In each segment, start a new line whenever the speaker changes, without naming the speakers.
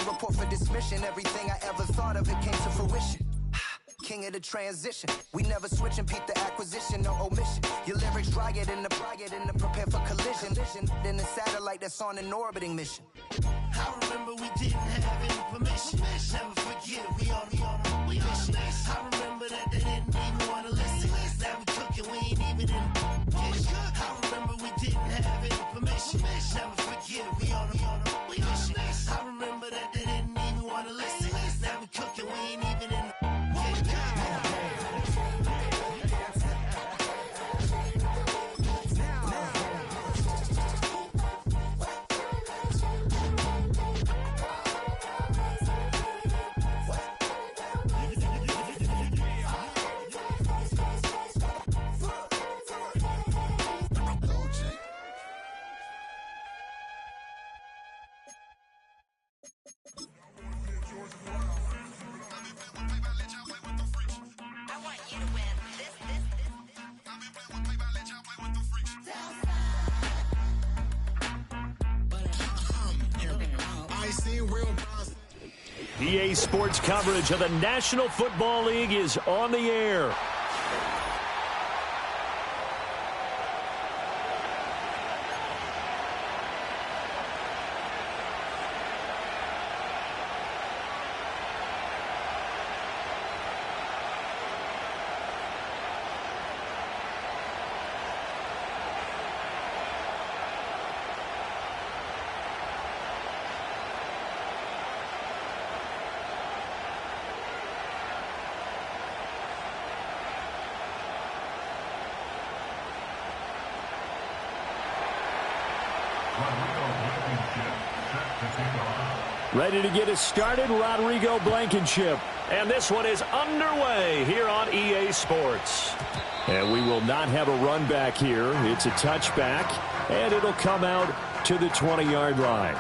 report for dismission. Everything I ever thought of, it came to fruition. King of the transition. We never switch and peep the acquisition, no omission. Your lyrics drier than the prepare for collision. Then the satellite that's on an orbiting mission.
I remember we didn't have any permission. Never forget we on a mission. I remember that they didn't even want to listen. Now we cooking, we ain't even in the kitchen. I remember we didn't have any permission. Never forget we on a mission. I remember that they didn't even want to listen. Now we cooking, we ain't even in the kitchen.
EA Sports coverage of the National Football League is on the air. Ready to get us started, Rodrigo Blankenship. And this one is underway here on EA Sports. And we will not have a run back here. It's a touchback, and it'll come out to the 20-yard line.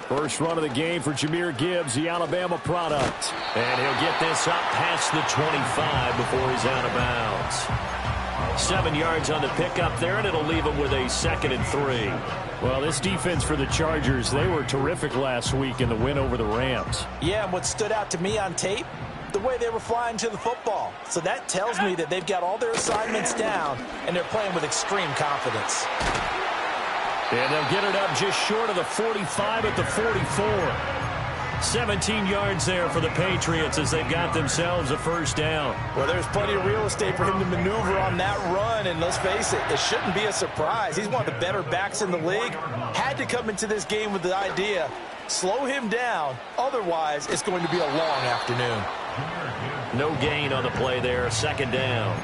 First run of the game for Jahmyr Gibbs, the Alabama product. And he'll get this up past the 25 before he's out of bounds. 7 yards on the pickup there, and it'll leave him with a 2nd and 3. Well, this defense for the Chargers, they were terrific last week in the win over the Rams.
Yeah, and what stood out to me on tape, the way they were flying to the football. So that tells me that they've got all their assignments down, and they're playing with extreme confidence.
And they'll get it up just short of the 45 at the 44. 17 yards there for the Patriots as they've got themselves a first down.
Well, there's plenty of real estate for him to maneuver on that run, and let's face it, it shouldn't be a surprise. He's one of the better backs in the league. Had to come into this game with the idea, slow him down, otherwise it's going to be a long afternoon.
No gain on the play there, 2nd down.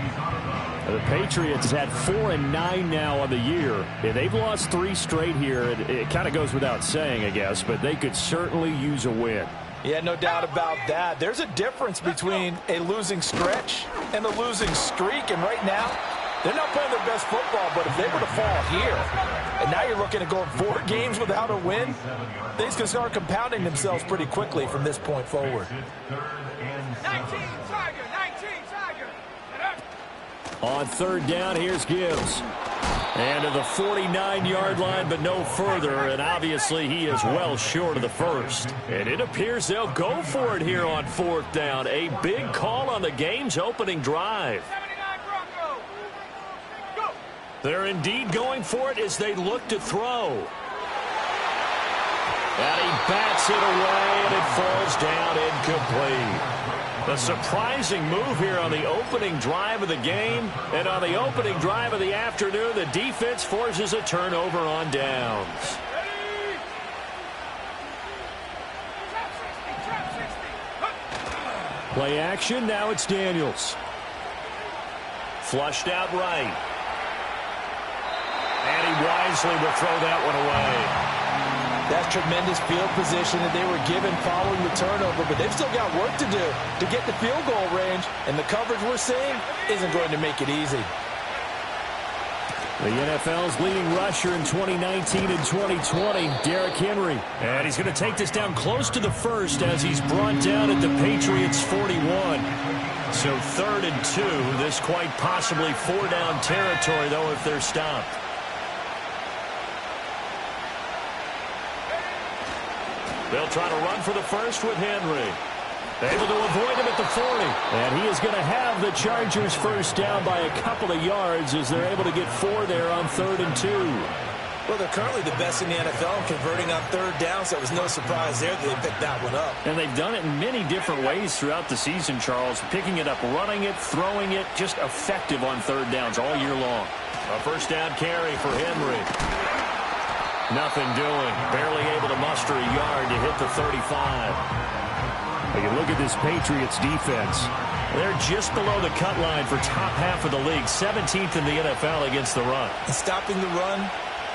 The Patriots had 4-9 now on the year. Yeah, they've lost 3 straight here. It kind of goes without saying, I guess, but they could certainly use a win.
Yeah, no doubt about that. There's a difference between a losing stretch and a losing streak, and right now, they're not playing their best football, but if they were to fall here, and now you're looking at going 4 games without a win, things can start compounding themselves pretty quickly from this point forward.
19 Tiger, 19 Tiger.
On 3rd down, here's Gibbs. And to the 49-yard line, but no further, and obviously he is well short of the first. And it appears they'll go for it here on 4th down. A big call on the game's opening drive.
79 Bronco. Go.
They're indeed going for it as they look to throw. And he bats it away, and it falls down incomplete. A surprising move here on the opening drive of the game. And on the opening drive of the afternoon, the defense forces a turnover on downs. Play action, now it's Daniels. Flushed out right. And he wisely will throw that one away.
That's tremendous field position that they were given following the turnover, but they've still got work to do to get the field goal range, and the coverage we're seeing isn't going to make it easy.
The NFL's leading rusher in 2019 and 2020, Derrick Henry. And he's going to take this down close to the first as he's brought down at the Patriots' 41. So 3rd and 2. This quite possibly 4-down territory, though, if they're stopped. They'll try to run for the first with Henry. Able to avoid him at the 40. And he is going to have the Chargers first down by a couple of yards as they're able to get 4 there on 3rd and 2.
Well, they're currently the best in the NFL in converting on 3rd down, so it was no surprise there that they picked that one up.
And they've done it in many different ways throughout the season, Charles. Picking it up, running it, throwing it, just effective on 3rd downs all year long. A first down carry for Henry. Nothing doing. Barely able to muster a yard to hit the 35. You look at this Patriots defense. They're just below the cut line for top half of the league. 17th in the NFL against the run.
And stopping the run,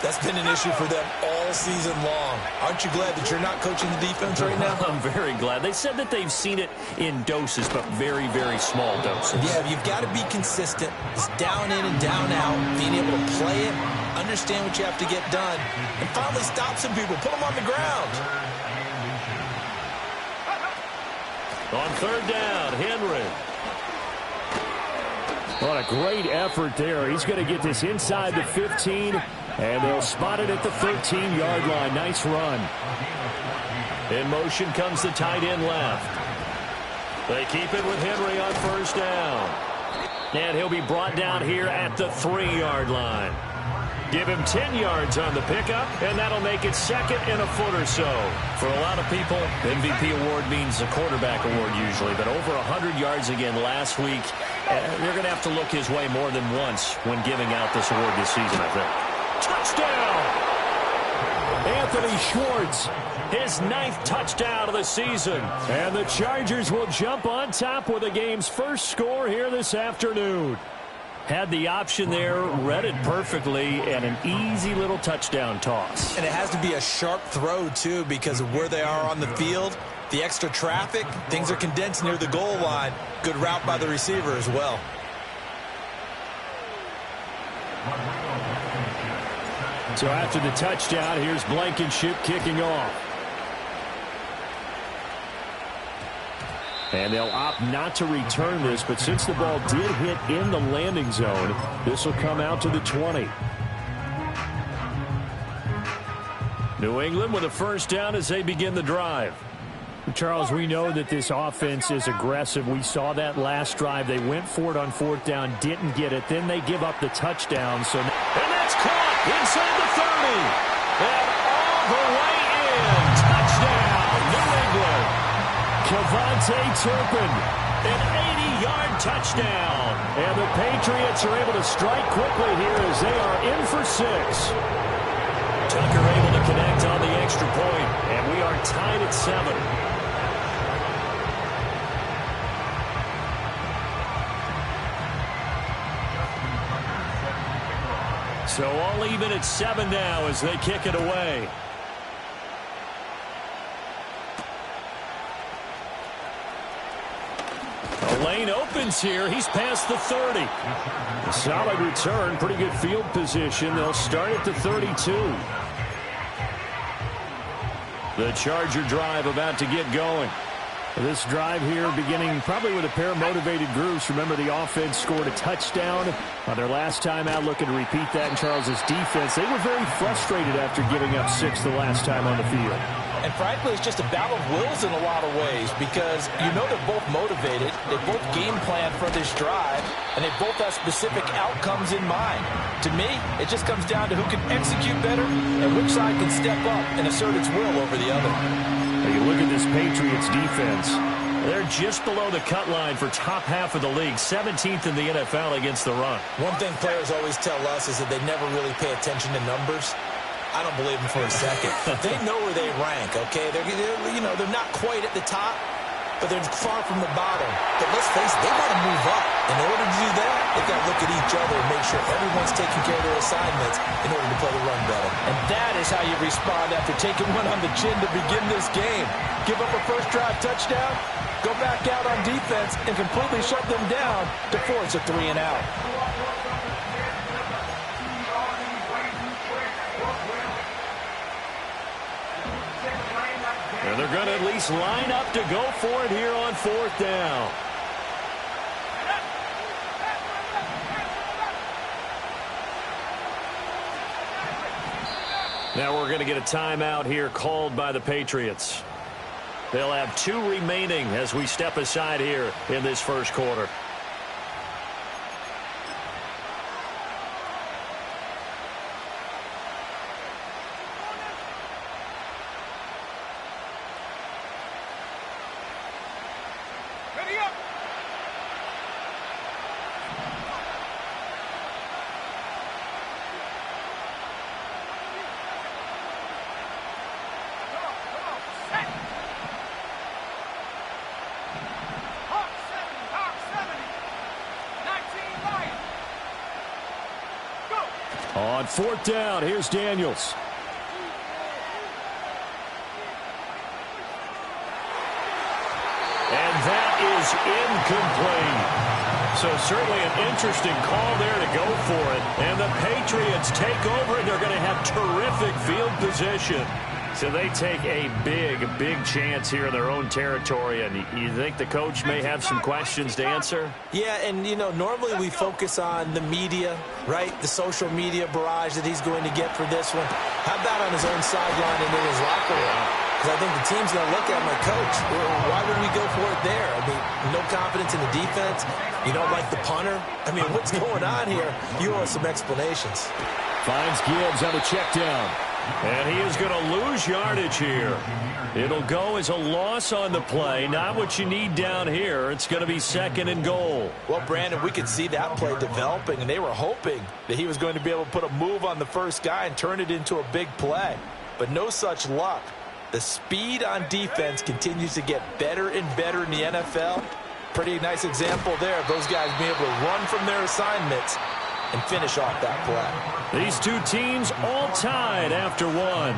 that's been an issue for them all season long. Aren't you glad that you're not coaching the defense right now?
I'm very glad. They said that they've seen it in doses, but very, very small doses.
Yeah, you've got to be consistent. It's down in and down out. Being able to play it, understand what you have to get done, and finally stop some people. Put them on the ground.
On 3rd down, Henry.
What a great effort there. He's going to get this inside the 15, and they'll spot it at the 13-yard line. Nice run.
In motion comes the tight end left. They keep it with Henry on 1st down. And he'll be brought down here at the 3-yard line. Give him 10 yards on the pickup, and that'll make it 2nd and a foot or so. For a lot of people, MVP award means a quarterback award usually, but over 100 yards again last week. They're going to have to look his way more than once when giving out this award this season, I think.
Touchdown! Anthony Schwartz, his 9th touchdown of the season. And the Chargers will jump on top with the game's first score here this afternoon. Had the option there, read it perfectly, and an easy little touchdown toss.
And it has to be a sharp throw, too, because of where they are on the field. The extra traffic, things are condensed near the goal line. Good route by the receiver as well.
So after the touchdown, here's Blankenship kicking off. And they'll opt not to return this, but since the ball did hit in the landing zone, this will come out to the 20.
New England with a first down as they begin the drive.
Charles, we know that this offense is aggressive. We saw that last drive. They went for it on 4th down, didn't get it. Then they give up the touchdown.
And that's caught inside the 30. And all the way in. Touchdown, New England.
Kevontae Turpin, an 80-yard touchdown. And the Patriots are able to strike quickly here as they are in for 6.
Tucker able to connect on the extra point, and we are tied at 7. So all even at 7 now as they kick it away.
The lane opens here. He's past the 30. A solid return. Pretty good field position. They'll start at the 32.
The Charger drive about to get going.
This drive here beginning probably with a pair of motivated groups. Remember, the offense scored a touchdown on their last time out. Looking to repeat that in Charles' defense. They were very frustrated after giving up 6 the last time on the field.
And frankly, it's just a battle of wills in a lot of ways because you know they're both motivated. They both game plan for this drive, and they both have specific outcomes in mind. To me, it just comes down to who can execute better and which side can step up and assert its will over the other.
Now you look at this Patriots defense.
They're just below the cut line for top half of the league, 17th in the NFL against the run.
One thing players always tell us is that they never really pay attention to numbers. I don't believe them for a second. They know where they rank, okay? They're not quite at the top, but they're far from the bottom. But let's face it, they got to move up. In order to do that, they've got to look at each other and make sure everyone's taking care of their assignments in order to play the run better.
And that is how you respond after taking one on the chin to begin this game. Give up a first drive touchdown, go back out on defense, and completely shut them down to force a 3-and-out.
And they're going to at least line up to go for it here on 4th down. Now we're going to get a timeout here called by the Patriots. They'll have 2 remaining as we step aside here in this first quarter.
Ready up.
On 4th down, here's Daniels. And that is incomplete. So certainly an interesting call there to go for it. And the Patriots take over, and they're going to have terrific field position. So they take a big chance here in their own territory. And you think the coach may have some questions to answer?
Yeah, and, you know, normally we focus on the media, right? The social media barrage that he's going to get for this one. How about on his own sideline and in his locker room? Because I think the team's going to look at him like, Coach, why would we go for it there? I mean, no confidence in the defense. You don't like the punter. I mean, what's going on here? You owe us some explanations.
Finds Gibbs on a check down. And he is going to lose yardage here. It'll go as a loss on the play. Not what you need down here. It's going to be 2nd and goal.
Well, Brandon, we could see that play developing, and they were hoping that he was going to be able to put a move on the first guy and turn it into a big play. But no such luck. The speed on defense continues to get better and better in the NFL. Pretty nice example there of those guys being able to run from their assignments and finish off that play.
These 2 teams all tied after 1.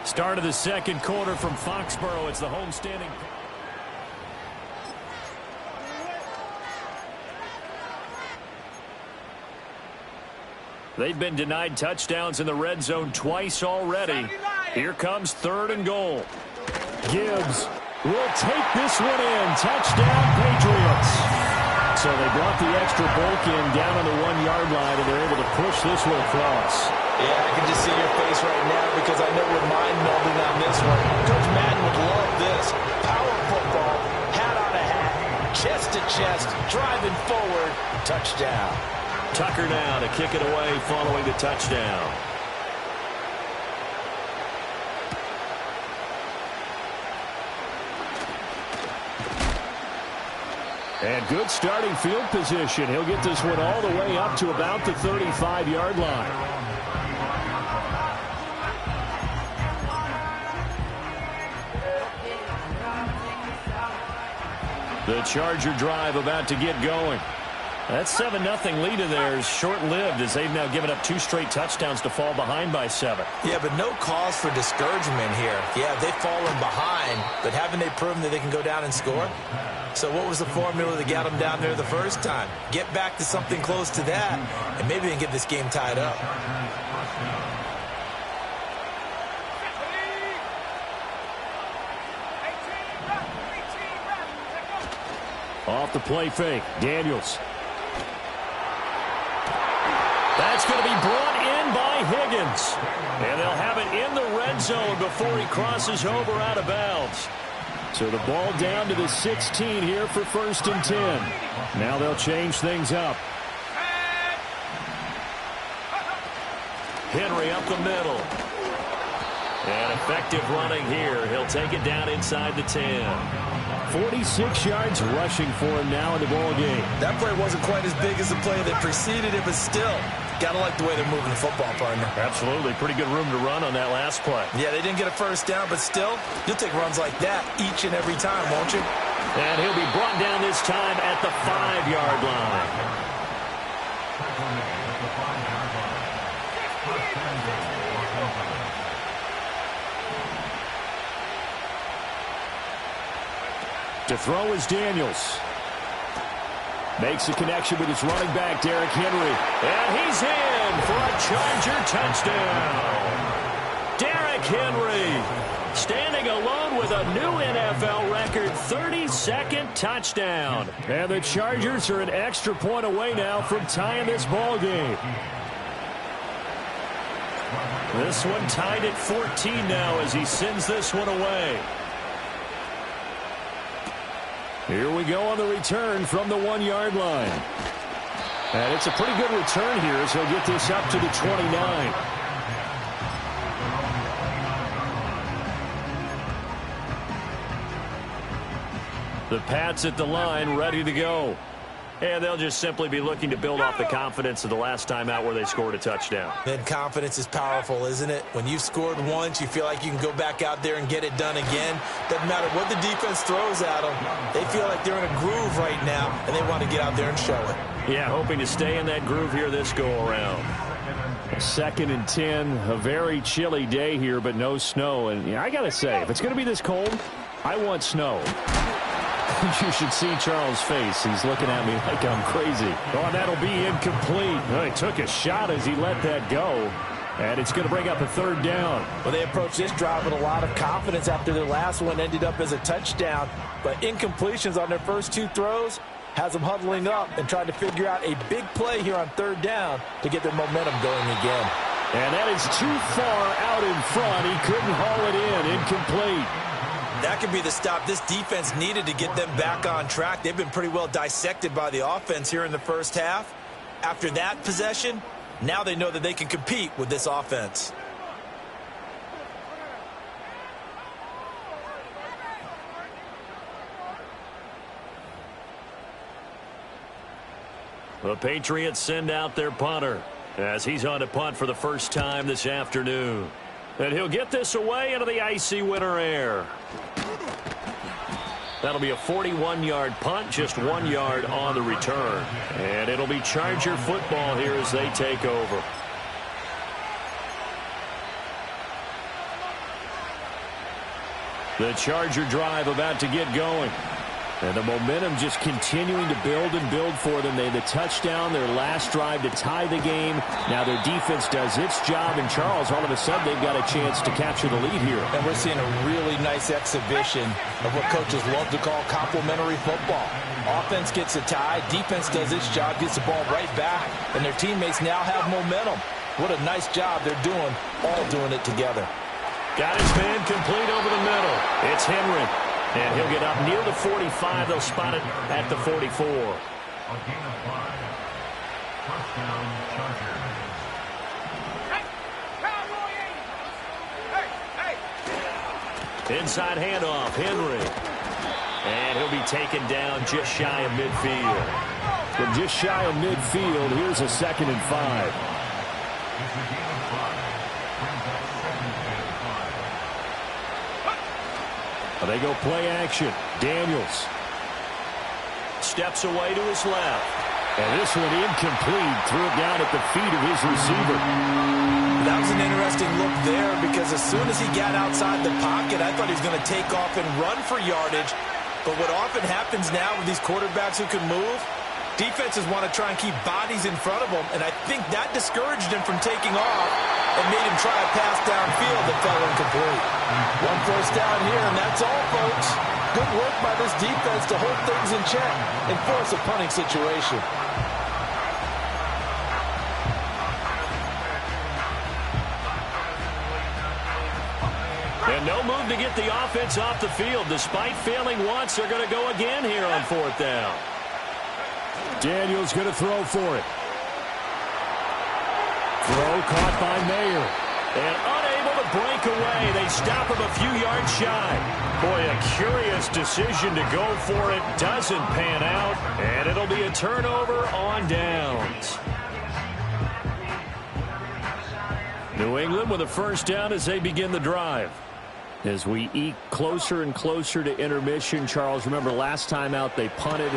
Start of the 2nd quarter from Foxborough. It's the homestanding. They've been denied touchdowns in the red zone twice already. Here comes 3rd and goal. Gibbs will take this one in. Touchdown, Patriots. So they brought the extra bulk in down on the 1-yard line, and they're able to push this one across.
Yeah, I can just see your face right now because I know we're mind-melding on this one. Coach Madden would love this. Power football, hat on a hat, chest to chest, driving forward, touchdown.
Tucker now to kick it away following the touchdown. And good starting field position. He'll get this one all the way up to about the 35-yard line. The Charger drive about to get going. That 7-0 lead of theirs short-lived as they've now given up 2 straight touchdowns to fall behind by 7.
Yeah, but no cause for discouragement here. Yeah, they've fallen behind, but haven't they proven that they can go down and score? So what was the formula that got them down there the first time? Get back to something close to that, and maybe they can get this game tied up.
Off the play fake, Daniels. That's going to be brought in by Higgins. And they'll have it in the red zone before he crosses over out of bounds. So the ball down to the 16 here for 1st and 10. Now they'll change things up. Henry up the middle. And effective running here. He'll take it down inside the 10. 46 yards rushing for him now in the ball game.
That play wasn't quite as big as the play that preceded it, but still, gotta like the way they're moving the football, partner.
Absolutely. Pretty good room to run on that last play.
Yeah, they didn't get a first down, but still, you'll take runs like that each and every time, won't you?
And he'll be brought down this time at the 5-yard line. To throw is Daniels. Makes a connection with his running back, Derrick Henry. And he's in for a Charger touchdown. Derrick Henry standing alone with a new NFL record 32nd touchdown.
And the Chargers are an extra point away now from tying this ball game.
This one tied at 14 now as he sends this one away.
Here we go on the return from the 1-yard line. And it's a pretty good return here as he'll get this up to the 29.
The Pats at the line, ready to go. And they'll just simply be looking to build off the confidence of the last time out where they scored a touchdown.
Then confidence is powerful, isn't it? When you've scored once, you feel like you can go back out there and get it done again. Doesn't matter what the defense throws at them. They feel like they're in a groove right now, and they want to get out there and show it.
Yeah, hoping to stay in that groove here this go-around.
2nd and 10, a very chilly day here, but no snow. And I got to say, if it's going to be this cold, I want snow. You should see Charles' face. He's looking at me like I'm crazy.
Oh, that'll be incomplete.
Well, he took a shot as he let that go. And it's going to bring up a 3rd down.
Well, they approached this drive with a lot of confidence after their last one ended up as a touchdown. But incompletions on their first 2 throws has them huddling up and trying to figure out a big play here on 3rd down to get their momentum going again.
And that is too far out in front. He couldn't haul it in. Incomplete.
That could be the stop this defense needed to get them back on track. They've been pretty well dissected by the offense here in the first half. After that possession, now they know that they can compete with this offense.
The Patriots send out their punter as he's on to punt for the first time this afternoon. And he'll get this away into the icy winter air. That'll be a 41-yard punt, just 1 yard on the return. And it'll be Charger football here as they take over. The Charger drive about to get going. And the momentum just continuing to build and build for them. They had the touchdown, their last drive to tie the game. Now their defense does its job, and Charles, all of a sudden, they've got a chance to capture the lead here.
And we're seeing a really nice exhibition of what coaches love to call complementary football. Offense gets a tie, defense does its job, gets the ball right back, and their teammates now have momentum. What a nice job they're doing, all doing it together.
Got his man complete over the middle. It's Henry. And he'll get up near the 45. They'll spot it at the 44. Inside handoff, Henry. And he'll be taken down just shy of midfield.
From just shy of midfield, here's a 2nd and 5. They go play action. Daniels
steps away to his left.
And this one incomplete. Threw it down at the feet of his receiver.
That was an interesting look there because as soon as he got outside the pocket, I thought he was going to take off and run for yardage. But what often happens now with these quarterbacks who can move, defenses want to try and keep bodies in front of them, and I think that discouraged him from taking off and made him try a pass downfield that fell incomplete. 1 first down here, and that's all, folks. Good work by this defense to hold things in check and force a punting situation.
And no move to get the offense off the field. Despite failing once, they're going to go again here on 4th down.
Daniels going to throw for it. Throw caught by Mayer.
And unable to break away. They stop him a few yards shy. Boy, a curious decision to go for it. Doesn't pan out. And it'll be a turnover on downs. New England with a first down as they begin the drive.
As we eke closer and closer to intermission, Charles, remember last time out they punted.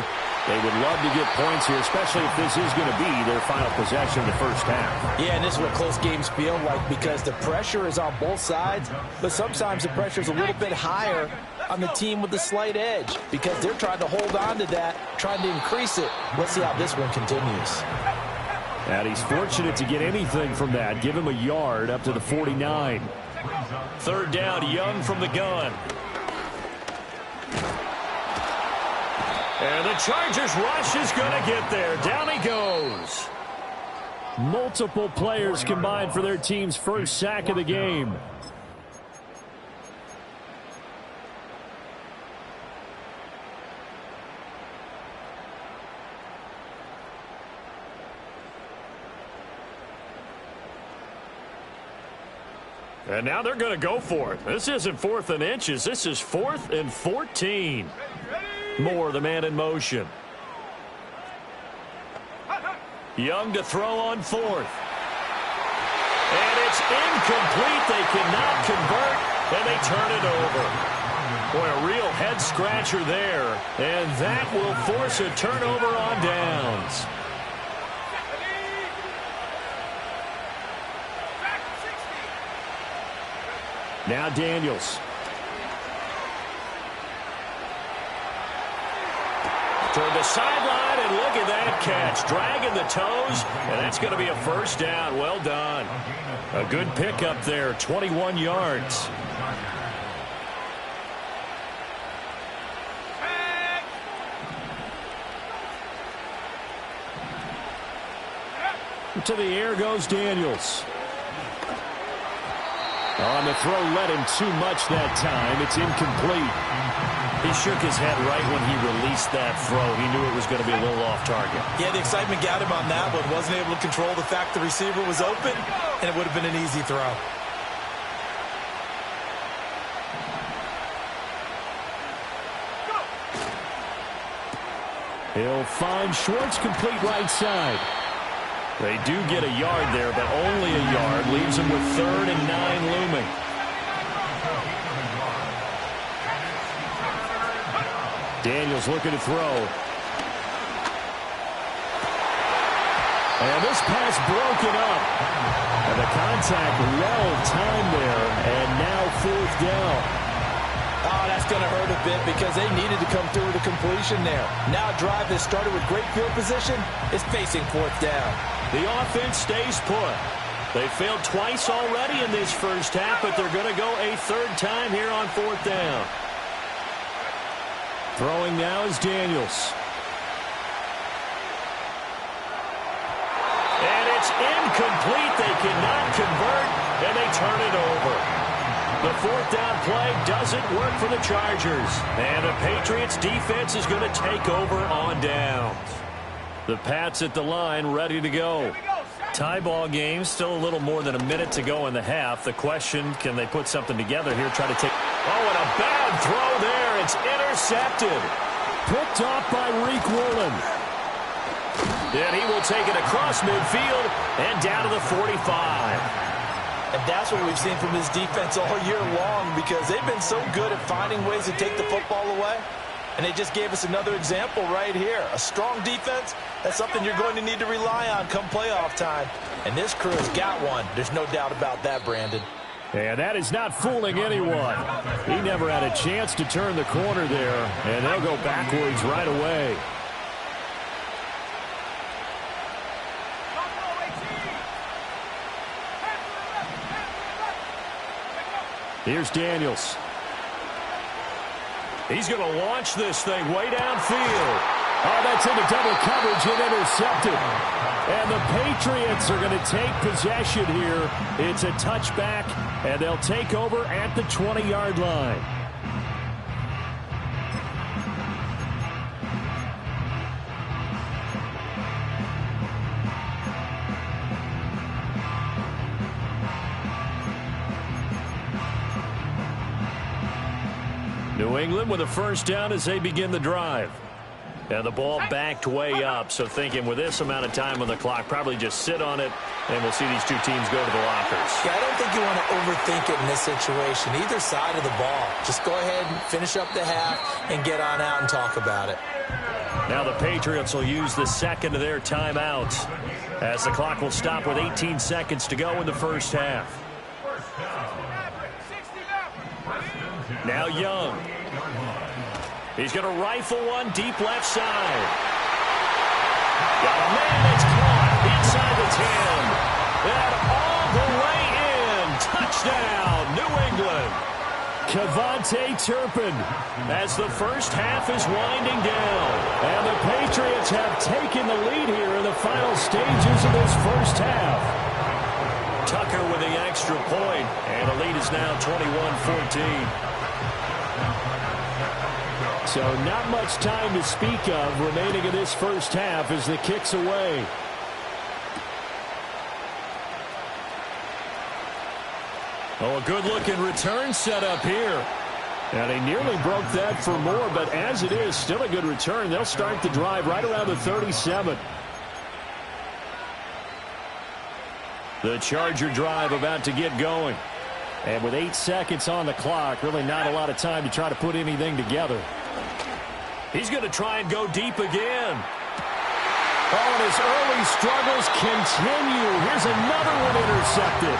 They would love to get points here, especially if this is going to be their final possession in the first half.
Yeah, and this is what close games feel like because the pressure is on both sides, but sometimes the pressure is a little bit higher on the team with the slight edge because they're trying to hold on to that, trying to increase it. Let's see how this one continues.
And he's fortunate to get anything from that. Give him a yard up to the 49. Third down, Young from the gun. And the Chargers rush is going to get there. Down he goes. Multiple players combined for their team's first sack of the game. And now they're going to go for it. This isn't 4th and inches. This is 4th and 14. Moore, the man in motion. Young to throw on 4th. And it's incomplete. They cannot convert, and they turn it over. Boy, a real head-scratcher there. And that will force a turnover on downs. Now Daniels. Toward the sideline, and look at that catch. Dragging the toes, and that's going to be a first down. Well done. A good pickup there, 21 yards. To the air goes Daniels. On the throw, led him too much that time. It's incomplete. He shook his head right when he released that throw. He knew it was going to be a little off target.
Yeah, the excitement got him on that one. Wasn't able to control the fact the receiver was open, and it would have been an easy throw.
He'll find Schwartz complete right side. They do get a yard there, but only a yard. Leaves them with 3rd and 9 looming. Daniels looking to throw. And this pass broken up. And the contact well timed there, and now 4th down.
Oh, that's going to hurt a bit because they needed to come through with a completion there. Now a drive that started with great field position is facing 4th down.
The offense stays put. They failed twice already in this first half, but they're going to go a 3rd time here on 4th down. Throwing now is Daniels. And it's incomplete. They cannot convert, and they turn it over. The 4th down play doesn't work for the Chargers. And the Patriots defense is going to take over on downs. The Pats at the line, ready to go. Tie ball game, still a little more than a minute to go in the half. The question, can they put something together here, try to take... Oh, and a bad throw there. It's intercepted. Picked off by Reek Woolen. And he will take it across midfield and down to the 45.
And that's what we've seen from this defense all year long because they've been so good at finding ways to take the football away. And they just gave us another example right here. A strong defense, that's something you're going to need to rely on come playoff time. And this crew has got one. There's no doubt about that, Brandon.
And that is not fooling anyone. He never had a chance to turn the corner there, and they'll go backwards right away. Here's Daniels. He's going to launch this thing way downfield. Oh, that's into double coverage and intercepted. And the Patriots are going to take possession here. It's a touchback, and they'll take over at the 20-yard line. New England with a first down as they begin the drive. And the ball backed way up, so thinking with this amount of time on the clock, probably just sit on it, and we'll see these two teams go to the lockers.
Yeah, I don't think you want to overthink it in this situation, either side of the ball. Just go ahead and finish up the half and get on out and talk about it.
Now the Patriots will use the second of their timeouts as the clock will stop with 18 seconds to go in the first half. Now Young. He's going to rifle one deep left side. Got a man that's caught inside the 10. And all the way in. Touchdown,
KaVontae Turpin as the first half is winding down. And the Patriots have taken the lead here in the final stages of this first half. Tucker with the extra point, and the lead is now 21-14. So not much time to speak of remaining in this first half as the kick's away. Oh, a good-looking return set up here. And he nearly broke that for more, but as it is, still a good return. They'll start the drive right around the 37. The Charger drive about to get going. And with 8 seconds on the clock, really not a lot of time to try to put anything together. He's going to try and go deep again. Oh, and his early struggles continue. Here's another one intercepted.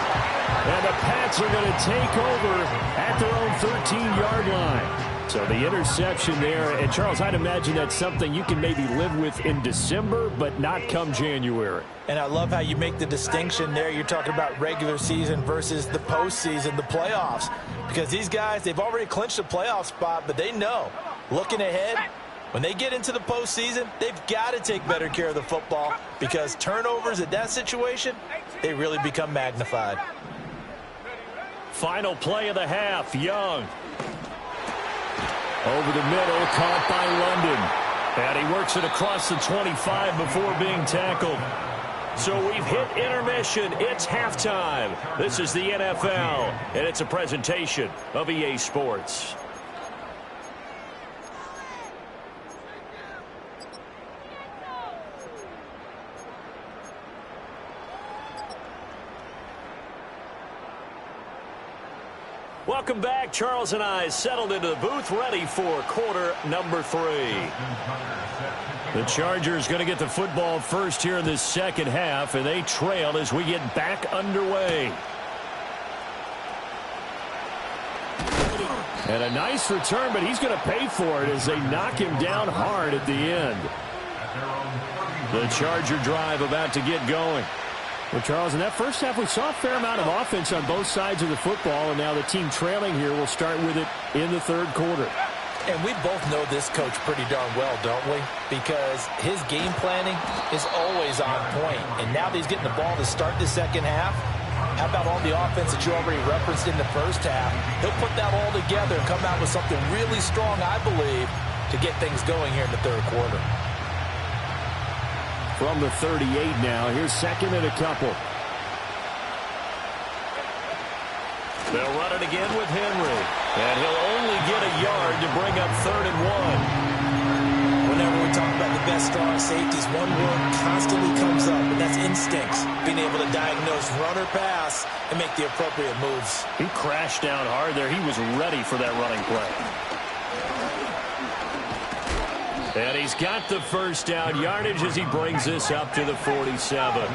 And the Pats are going to take over at their own 13-yard line. So the interception there. And, Charles, I'd imagine that's something you can maybe live with in December, but not come January.
And I love how you make the distinction there. You're talking about regular season versus the postseason, the playoffs. Because these guys, they've already clinched a playoff spot, but they know, looking ahead, when they get into the postseason, they've got to take better care of the football because turnovers in that situation, they really become magnified.
Final play of the half, Young. Over the middle, caught by London. And he works it across the 25 before being tackled. So we've hit intermission. It's halftime. This is the NFL, and it's a presentation of EA Sports. Welcome back. Charles and I settled into the booth, ready for quarter number 3. The Chargers going to get the football first here in this second half, and they trail as we get back underway. And a nice return, but he's going to pay for it as they knock him down hard at the end. The Charger drive about to get going. Well, Charles, in that first half, we saw a fair amount of offense on both sides of the football, and now the team trailing here will start with it in the third quarter.
And we both know this coach pretty darn well, don't we? Because his game planning is always on point. And now that he's getting the ball to start the second half, how about all the offense that you already referenced in the first half? He'll put that all together and come out with something really strong, I believe, to get things going here in the third quarter.
From the 38 now, here's second and a couple. They'll run it again with Henry. And he'll only get a yard to bring up 3rd and 1.
Whenever we talk about the best strong safeties, one word constantly comes up, and that's instincts. Being able to diagnose run or pass and make the appropriate moves.
He crashed down hard there. He was ready for that running play. And he's got the first down yardage as he brings this up to the 47.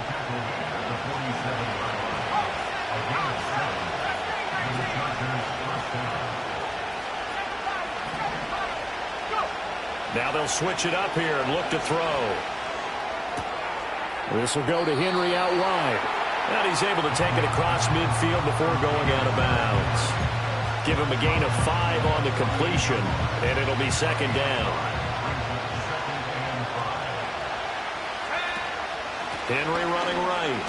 Now they'll switch it up here and look to throw. This will go to Henry out wide. And he's able to take it across midfield before going out of bounds. Give him a gain of 5 on the completion, and it'll be second down. Henry running right.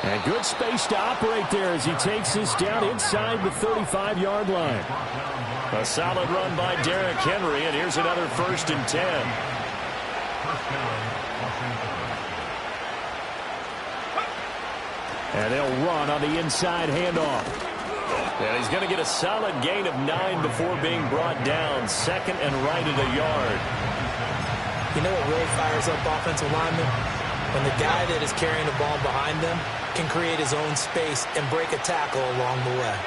And good space to operate there as he takes this down inside the 35-yard line. A solid run by Derrick Henry, and here's another 1st and 10. And they'll run on the inside handoff. And he's going to get a solid gain of 9 before being brought down. 2nd and right at a yard.
You know what really fires up offensive linemen? When the guy that is carrying the ball behind them can create his own space and break a tackle along the way.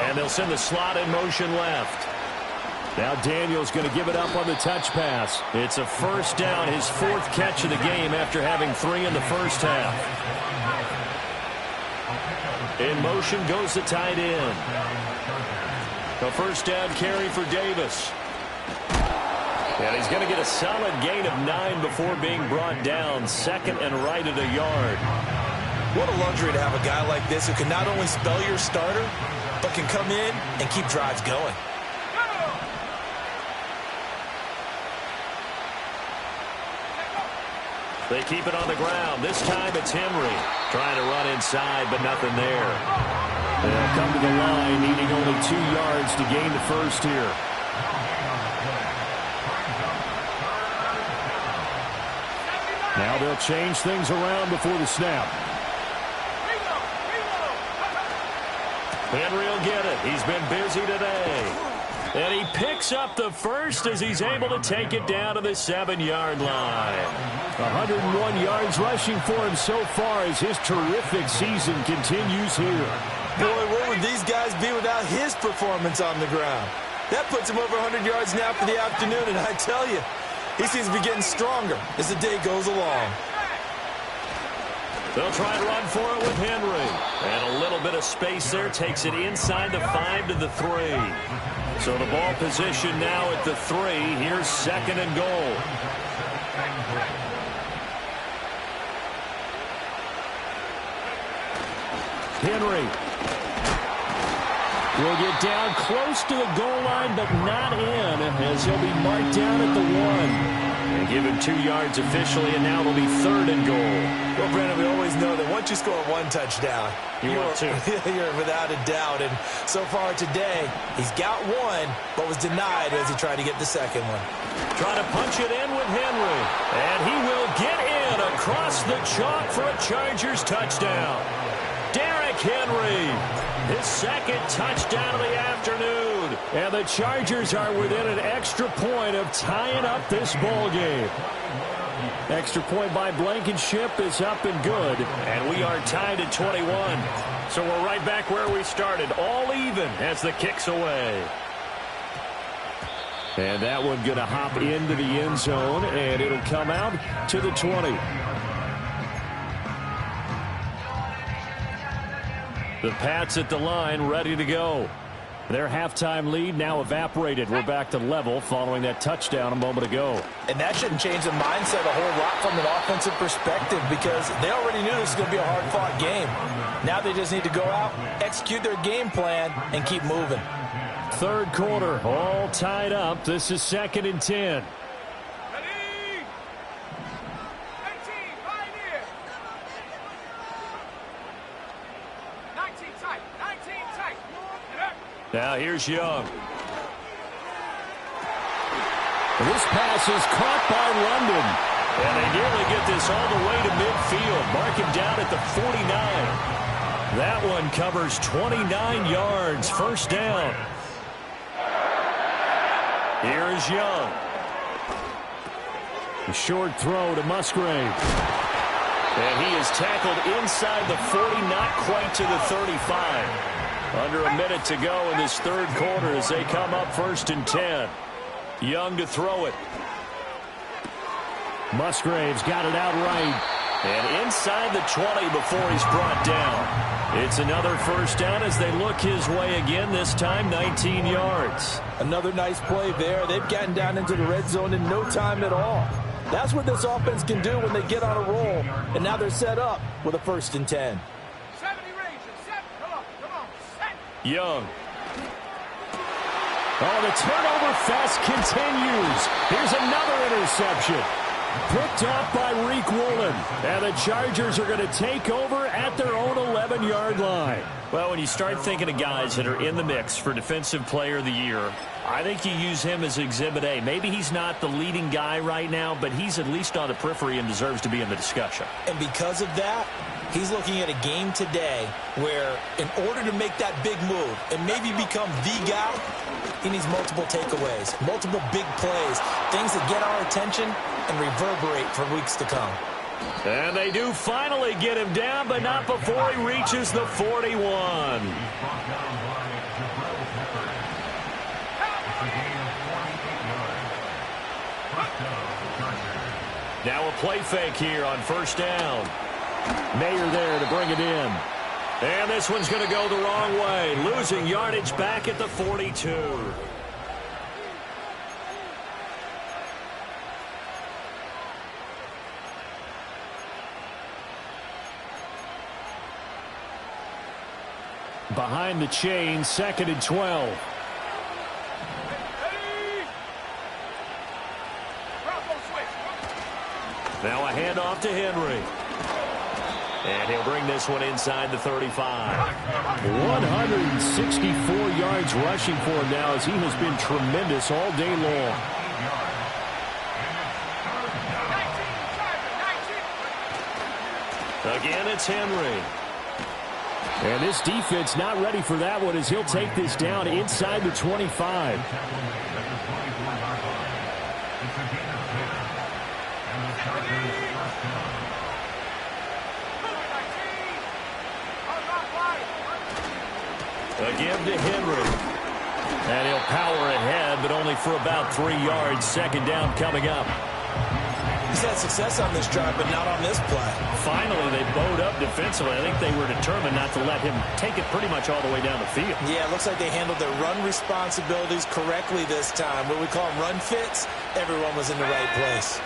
And they'll send the slot in motion left. Now Daniels going to give it up on the touch pass. It's a first down, his 4th catch of the game after having 3 in the first half. In motion goes the tight end. A first down carry for Davis. And he's going to get a solid gain of 9 before being brought down. 2nd and right at a yard.
What a luxury to have a guy like this who can not only spell your starter, but can come in and keep drives going.
They keep it on the ground. This time it's Henry trying to run inside, but nothing there. They'll come to the line, needing only 2 yards to gain the first here.
Now they'll change things around before the snap.
Henry will get it. He's been busy today. And he picks up the first as he's able to take it down to the 7-yard line.
101 yards rushing for him so far as his terrific season continues here.
Boy, where would these guys be without his performance on the ground? That puts him over 100 yards now for the afternoon, and I tell you, he seems to be getting stronger as the day goes along.
They'll try to run for it with Henry. And a little bit of space there takes it inside the 5 to the 3. So the ball position now at the 3. Here's 2nd and goal.
Henry will get down close to the goal line, but not in, as he'll be marked down at the 1.
They give him 2 yards officially, and now it'll be 3rd and goal.
Well, Brandon, we always know that once you score 1 touchdown,
you're
without a doubt. And so far today, he's got 1, but was denied as he tried to get the 2nd one.
Trying to punch it in with Henry. And he will get in across the chalk for a Chargers touchdown. Derrick Henry, his 2nd touchdown of the afternoon.
And the Chargers are within an extra point of tying up this ball game. Extra point by Blankenship is up and good.
And we are tied at 21. So we're right back where we started, all even as the kick's away.
And that one going to hop into the end zone, and it'll come out to the 20.
The Pats at the line, ready to go.
Their halftime lead now evaporated. We're back to level following that touchdown a moment ago.
And that shouldn't change the mindset a whole lot from an offensive perspective, because they already knew this was going to be a hard-fought game. Now they just need to go out, execute their game plan, and keep moving.
3rd quarter, all tied up. This is 2nd and 10.
Now here's Young.
This pass is caught by London.
And they nearly get this all the way to midfield. Mark him down at the 49. That one covers 29 yards. 1st down. Here's Young.
A short throw to Musgrave.
And he is tackled inside the 40, not quite to the 35. Under a minute to go in this 3rd quarter as they come up 1st and 10. Young to throw it.
Musgrave's got it out right.
And inside the 20 before he's brought down. It's another 1st down as they look his way again, this time 19 yards.
Another nice play there. They've gotten down into the red zone in no time at all. That's what this offense can do when they get on a roll. And now they're set up with a 1st and 10.
Young.
Oh, the turnover fest continues. Here's another interception. Picked off by Reek Woolen. And the Chargers are going to take over at their own 11-yard line.
Well, when you start thinking of guys that are in the mix for Defensive Player of the Year, I think you use him as Exhibit A. Maybe he's not the leading guy right now, but he's at least on the periphery and deserves to be in the discussion.
And because of that, he's looking at a game today where in order to make that big move and maybe become the guy, he needs multiple takeaways, multiple big plays, things that get our attention and reverberate for weeks to come.
And they do finally get him down, but not before he reaches the 41. Now a play fake here on 1st down.
Mayer there to bring it in.
And this one's going to go the wrong way. Losing yardage back at the 42.
behind the chain, 2nd and 12. Now a handoff to Henry. And he'll bring this one inside the 35. 164 yards rushing for him now as he has been tremendous all day long. Again, it's Henry. And this defense not ready for that one as he'll take this down inside the 25. Again to Henry. And he'll power ahead, but only for about 3 yards. 2nd down coming up.
He's had success on this drive, but not on this play.
Finally, they bowed up defensively. I think they were determined not to let him take it pretty much all the way down the field.
Yeah, it looks like they handled their run responsibilities correctly this time. What we call them run fits, everyone was in the right place.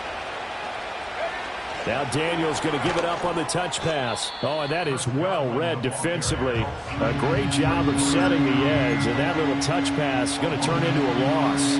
Now Daniels going to give it up on the touch pass. Oh, and that is well read defensively. A great job of setting the edge, and that little touch pass is going to turn into a loss.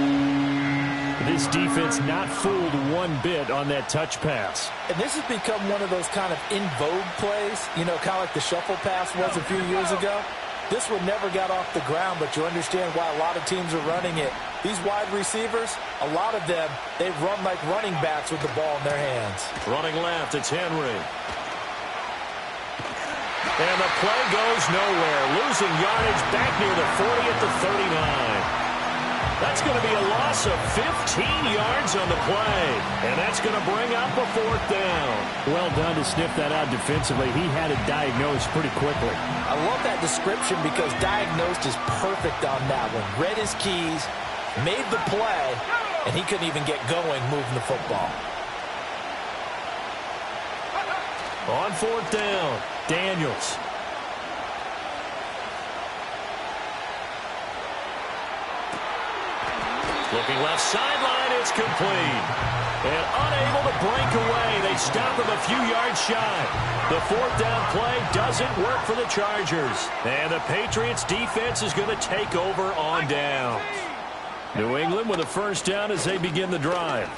This defense not fooled one bit on that touch pass.
And this has become one of those kind of in vogue plays, you know, kind of like the shuffle pass was a few years ago. This one never got off the ground, but you understand why a lot of teams are running it. These wide receivers, a lot of them, they run like running backs with the ball in their hands.
Running left, it's Henry. And the play goes nowhere. Losing yardage back near the 40 at the 39. That's going to be a loss of 15 yards on the play. And that's going to bring up a 4th down. Well done to sniff that out defensively. He had it diagnosed pretty quickly.
I love that description because diagnosed is perfect on that one. Read his keys, made the play, and he couldn't even get going moving the football.
On 4th down, Daniels. Looking left sideline, it's complete. And unable to break away, they stop him a few yards shy. The 4th down play doesn't work for the Chargers. And the Patriots defense is going to take over on downs. New England with a 1st down as they begin the drive.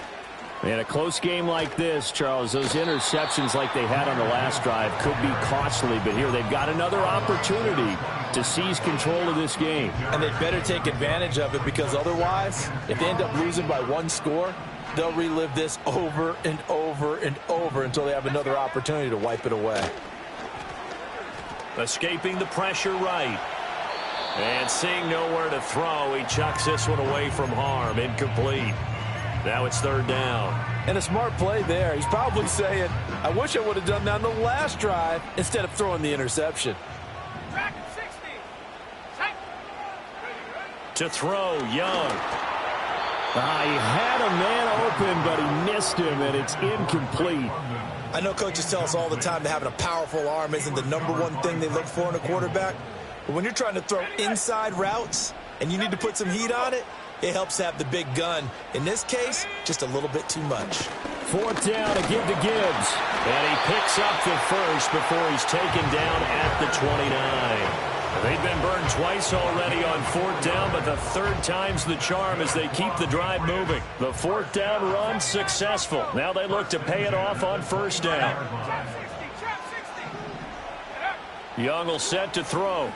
In a close game like this, Charles, those interceptions like they had on the last drive could be costly, but here they've got another opportunity to seize control of this game.
And they'd better take advantage of it because otherwise, if they end up losing by 1 score, they'll relive this over and over and over until they have another opportunity to wipe it away.
Escaping the pressure right. And seeing nowhere to throw, he chucks this one away from harm. Incomplete. Now it's 3rd down.
And a smart play there. He's probably saying, I wish I would have done that on the last drive instead of throwing the interception.
To throw, Young. He had a man open, but he missed him, and it's incomplete.
I know coaches tell us all the time that having a powerful arm isn't the #1 thing they look for in a quarterback. But when you're trying to throw inside routes and you need to put some heat on it, it helps have the big gun. In this case, just a little bit too much.
4th down to give to Gibbs. And he picks up the first before he's taken down at the 29. They've been burned twice already on 4th down, but the 3rd time's the charm as they keep the drive moving. The 4th down run successful. Now they look to pay it off on 1st down. Young will set to throw.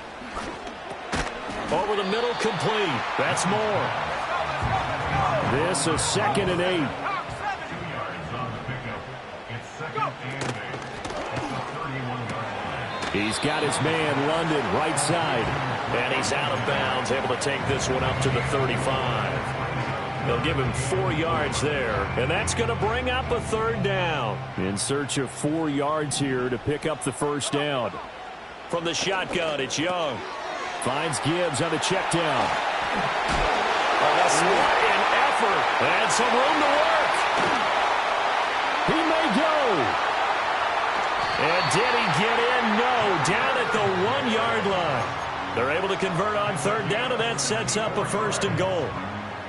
Over the middle, complete. That's more. This is 2nd and 8. He's got his man, London, right side. And he's out of bounds, able to take this one up to the 35. They'll give him 4 yards there. And that's going to bring up a 3rd down. In search of 4 yards here to pick up the 1st down. From the shotgun, it's Young. Finds Gibbs on the check down. What an effort. And some room to work. He may go. And did he get in? No. Down at the 1-yard line. They're able to convert on 3rd down, and that sets up a 1st and goal.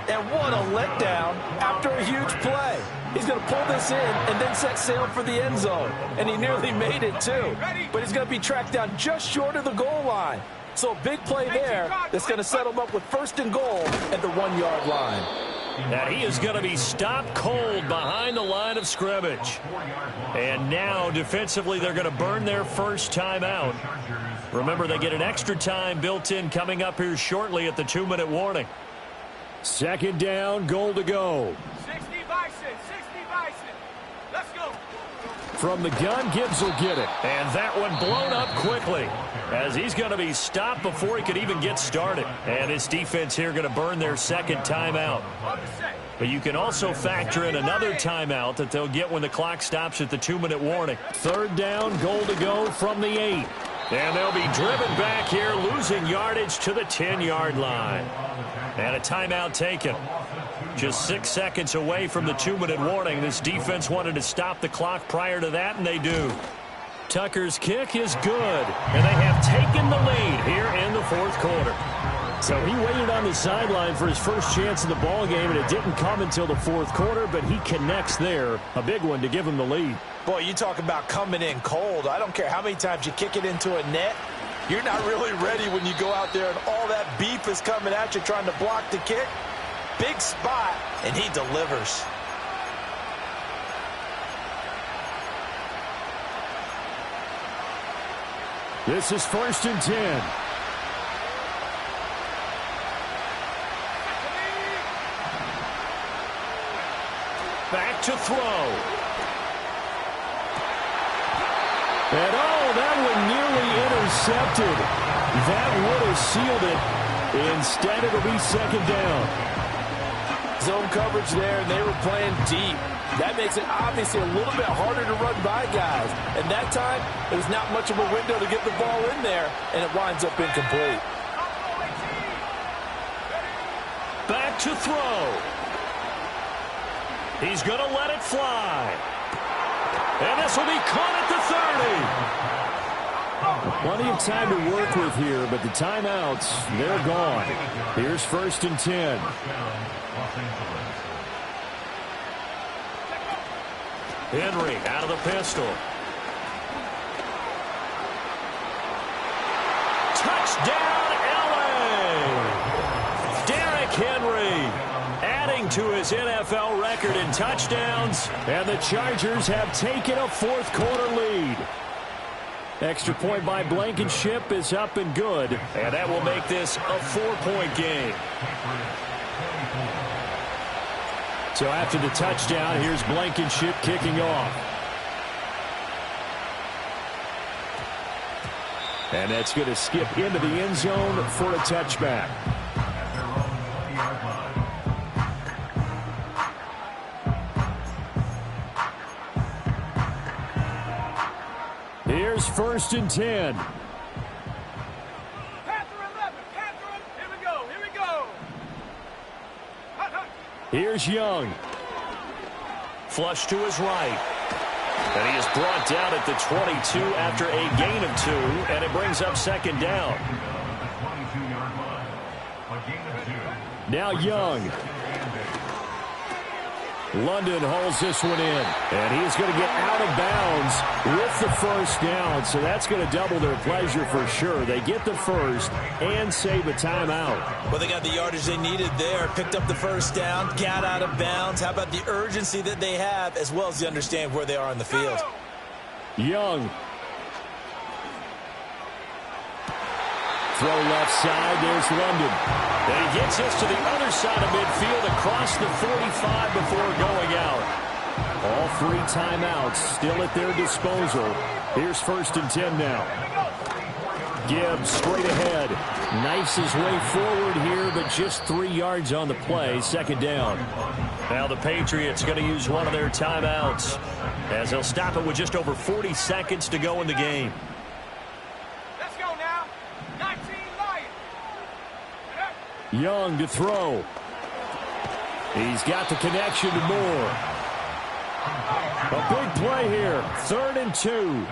And what a letdown after a huge play. He's going to pull this in and then set sail for the end zone. And he nearly made it, too. But he's going to be tracked down just short of the goal line. So a big play there that's going to set them up with 1st and goal at the 1-yard line.
And he is going to be stopped cold behind the line of scrimmage. And now, defensively, they're going to burn their first timeout. Remember, they get an extra time built in coming up here shortly at the 2-minute warning. 2nd down, goal to go.
60 Bison, 60 Bison. Let's go.
From the gun, Gibbs will get it. And that one blown up quickly, as he's going to be stopped before he could even get started. And his defense here going to burn their 2nd timeout. But you can also factor in another timeout that they'll get when the clock stops at the 2-minute warning. 3rd down, goal to go from the 8. And they'll be driven back here, losing yardage to the 10-yard line. And a timeout taken. Just 6 seconds away from the 2-minute warning. This defense wanted to stop the clock prior to that, and they do. Tucker's kick is good, and they have taken the lead here in the 4th quarter. So he waited on the sideline for his first chance in the ball game, and it didn't come until the 4th quarter, but he connects there. A big one to give him the lead.
Boy, you talk about coming in cold. I don't care how many times you kick it into a net. You're not really ready when you go out there and all that beef is coming at you trying to block the kick. Big spot, and he delivers.
This is 1st and 10. Back to throw. And that one nearly intercepted. That would have sealed it. Instead, it'll be 2nd down.
Zone coverage there, and they were playing deep. That makes it obviously a little bit harder to run by guys. And that time, there's not much of a window to get the ball in there, and it winds up incomplete.
Back to throw. He's going to let it fly. And this will be caught at the 30. Plenty of time to work with here, but the timeouts, they're gone. Here's 1st and 10. Henry out of the pistol. Touchdown, LA! Derrick Henry adding to his NFL record in touchdowns, and the Chargers have taken a 4th quarter lead. Extra point by Blankenship is up and good, and that will make this a 4-point game. So after the touchdown, here's Blankenship kicking off. And that's going to skip into the end zone for a touchback. Here's 1st and 10.
Panther 11, Panther 11. Here we go, here we go.
Here's Young. Flush to his right. And he is brought down at the 22 after a gain of 2, and it brings up 2nd down. Now Young. London holds this one in, and he is going to get out of bounds with the 1st down, so that's going to double their pleasure for sure. They get the 1st and save a timeout.
Well, they got the yardage they needed there, picked up the 1st down, got out of bounds. How about the urgency that they have, as well as they understand where they are on the field?
Young. Throw left side, there's London. And he gets this to the other side of midfield across the 45 before going out. All 3 timeouts still at their disposal. Here's 1st and 10 now. Gibbs straight ahead. Knifes his way forward here, but just 3 yards on the play. 2nd down. Now the Patriots going to use one of their timeouts, as they'll stop it with just over 40 seconds to go in the game.
Let's go now. 19 Lions.
Young to throw. He's got the connection to Moore. A big play here. 3rd and 2.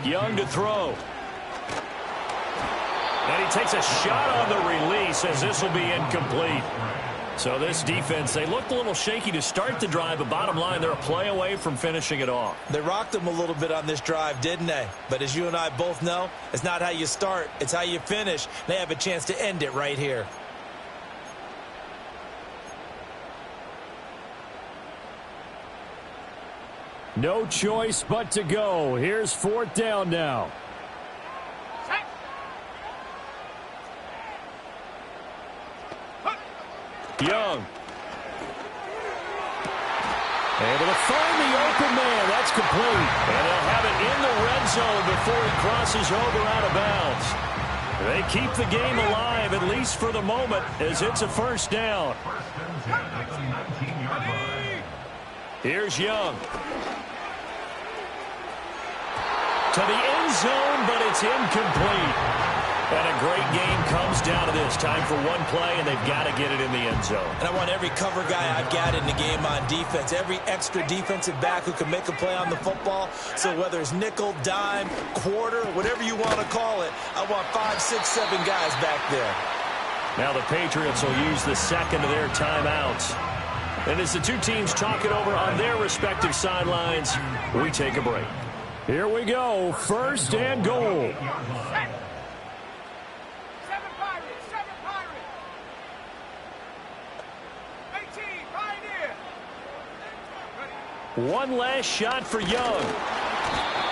Young to throw. And he takes a shot on the release, as this will be incomplete.
So this defense, they looked a little shaky to start the drive, but bottom line, they're a play away from finishing it off.
They rocked them a little bit on this drive, didn't they? But as you and I both know, it's not how you start, it's how you finish. They have a chance to end it right here.
No choice but to go. Here's 4th down now. Young. Able to find the open man. That's complete. And they'll have it in the red zone before he crosses over out of bounds. They keep the game alive, at least for the moment, as it's a 1st down. Here's Young. To the end zone, but it's incomplete. And a great game comes down to this. Time for one play, and they've got to get it in the end zone.
And I want every cover guy I've got in the game on defense, every extra defensive back who can make a play on the football. So whether it's nickel, dime, quarter, whatever you want to call it, I want 5, 6, 7 guys back there.
Now the Patriots will use the second of their timeouts. And as the two teams talk it over on their respective sidelines, we take a break. Here we go. 1st and goal. One last shot for Young.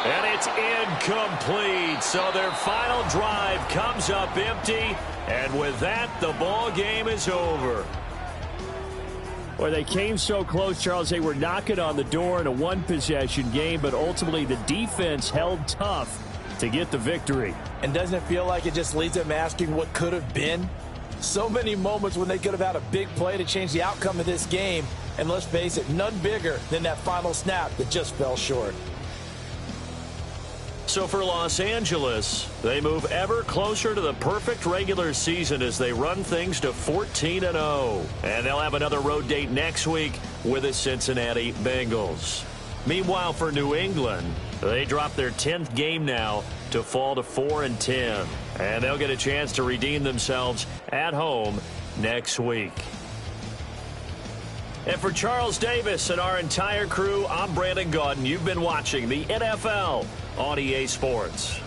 And it's incomplete. So their final drive comes up empty. And with that, the ball game is over. Well, they came so close, Charles. They were knocking on the door in a one-possession game, but ultimately the defense held tough to get the victory.
And doesn't it feel like it just leaves them asking what could have been? So many moments when they could have had a big play to change the outcome of this game. And let's face it, none bigger than that final snap that just fell short.
So for Los Angeles, they move ever closer to the perfect regular season as they run things to 14-0. And they'll have another road date next week with the Cincinnati Bengals. Meanwhile, for New England, they drop their 10th game now to fall to 4-10. And they'll get a chance to redeem themselves at home next week. And for Charles Davis and our entire crew, I'm Brandon Gaudin. You've been watching the NFL on EA Sports.